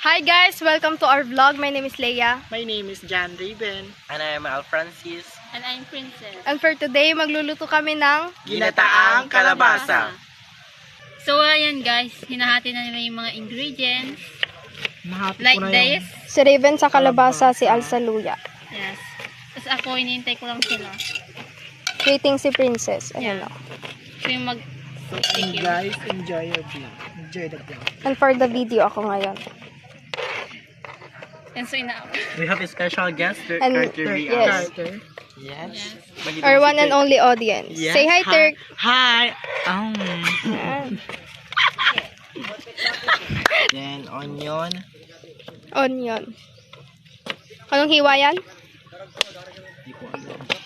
Hi guys! Welcome to our vlog. My name is Leia. My name is John Raven. And I am Al Francis. And I'm Princess. And for today, magluluto kami ng Ginataang kalabasa. So ayan guys, hinahati na nila yung mga ingredients. Nahati Like ko na this. si Raven sa kalabasa, si Al sa luya. Yes. Tapos ako, hinihintay ko lang sila. Waiting si Princess. Ayan o. So yung mag... And guys, enjoy your vlog. Enjoy the vlog. And for the video ako ngayon. And so We have a special guest, And- Carter yes. Carter. Yes. Our one and only audience. Yes. Say hi, Turk. Hi. Ayan. Then onion. Onion. Anong hiwa yan?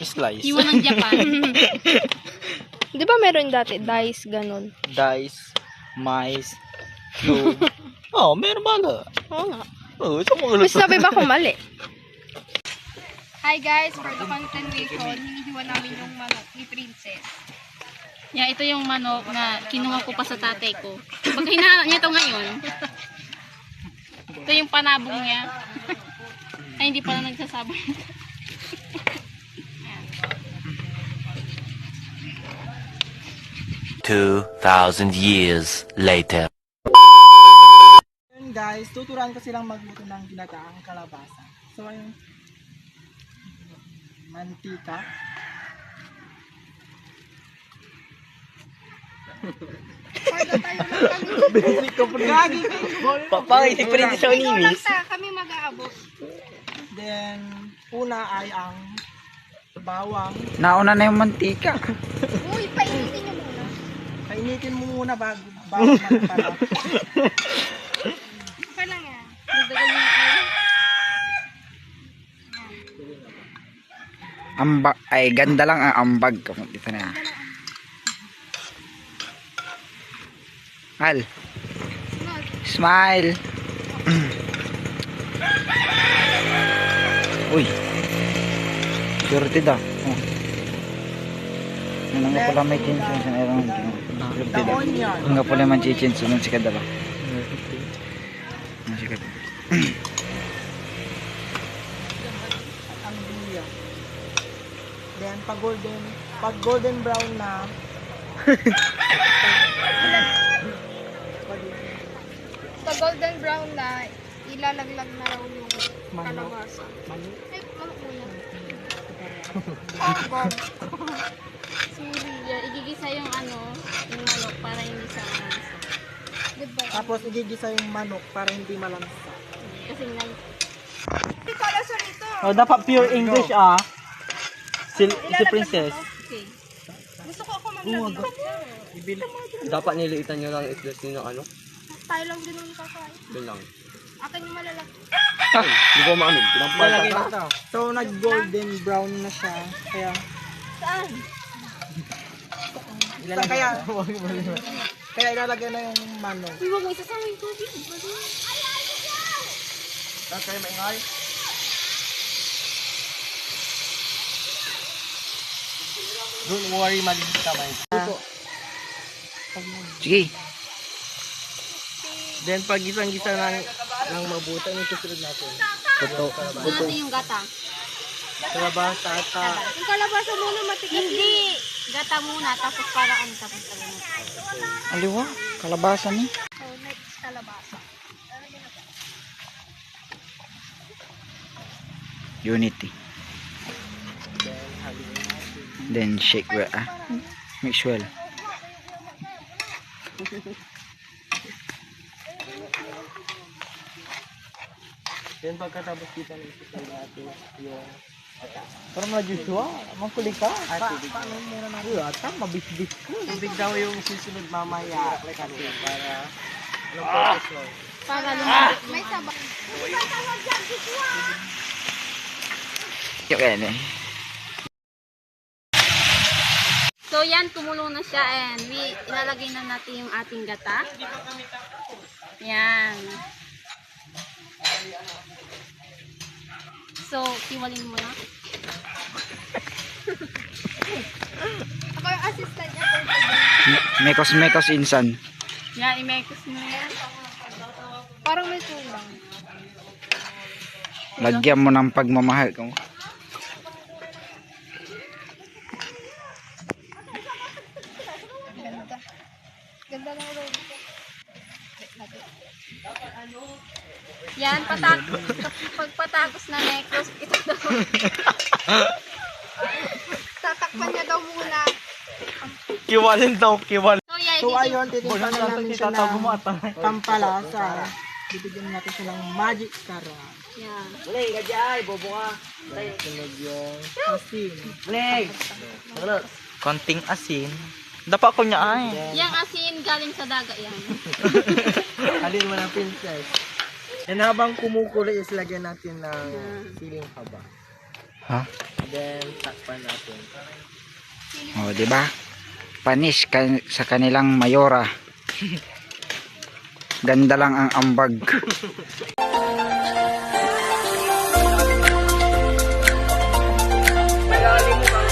Slice. Iwan ng Japan. Di ba meron dati? Dice, ganun. Dice. Mais. No. Oh, meron ba nga? Oo nga. Oh, ito mo Mas sabi ba kung mali? Hi guys! For the continuation, hinihiwa namin yung manok ni Princess. Yeah, ito yung manok na kinuha ko pa sa tatay ko. Pag hinahanap niya ito ngayon, ito yung panabong niya. Ay, hindi pala nagsasabay. 2,000 years later. And guys, tuturuan ko silang magluto ng ginataang kalabasa. So, yung mantika. Gagi kayo. Papay, si Princess sa unimis. Kami mag-aabot. Then, una ay ang bawang. Nauna na yung mantika. Uy, painitin nyo muna. Painitin mo muna bago magpala. Okay lang yan. Magdagal nyo na kayo. Ambag, ay ganda lang ang ambag. Dito na. Al, smile. Uy. Surti daw. Oh. Ano nga pala may chinchin sa erong. Surti daw. Onion. Ang nga pala may chinchin sunod si kadala. Ano si kadala? Ang luya. Then, pag golden brown na, Sa golden brown na, ilalaglag na raw yung Manok. kalabasa. mali. Ay, manok muna. Oh, God. Sorry, yeah, igigisa yung yung manok para hindi siya Goodbye. Tapos, igigisa yung manok para hindi malansa. kasi Hindi ko alam sa rito. Oh, dapat pure English si Princess. okay. Gusto ko ako maglaglag. Dapat niliitan nyo lang i-plus nyo ng Tayo lang din yung kakain. bilang. Akin yung malalaki. Hindi ko maano. Pinampalagay na ito. So, nag-golden brown na siya. Kaya, Saan? kaya ilalagay na yung manok. Uy, wag mo isasama yung tubig. Tapos kayo maingay. Don't worry, malinis kamay. Sige. Then pag gisang-gisa ng mabuti, ano susunod natin? Ano natin yung gata? Kalabasa at Yung kalabasa muna matigas. Hindi. Gata muna, tapos paraan, tapos Aliwa, kalabasa ni. So, next kalabasa. Unity. Then shake well. Mix well. then pagkatapos kita ng isusunod natin yung parang mga Joshua, mangkulig ka. Paano muna natin? Uy, ata, mabisbis ko. Tubig daw yung susunod mamaya. Kasi para, anong purpose mo? para lumabas. May sabak. Yung yan eh. So yan, kumulo na siya and ilalagay na natin yung ating gata. Yan. So, tiwalin mo na. Ako yung assistant niya for today. Mekos-mekos insan. Yan, i-mekos mo yan. Parang may tulang. Lagyan mo ng pagmamahal. Ganda. Ganda ng road ko. Yan, pagpatagos na necklace, ito daw. Tatakpan niya daw muna. Kiwalin daw, kiwalin. So, yeah, So ito ayun, titignan namin siya Tatago mo ng at pampalasa. Bibigyan natin siya ng magic sarap. Yan. Tunog yung... Asin. Konting asin. Dapat ko niya ay. Yang asin galing sa daga yan. Alin mo ng princess. And habang kumukulo is lagyan natin ng siling haba. Ha? Then, takpan natin. O, di ba? Panis sa kanilang mayora. Ganda lang ang ambag. Malalim mo ba?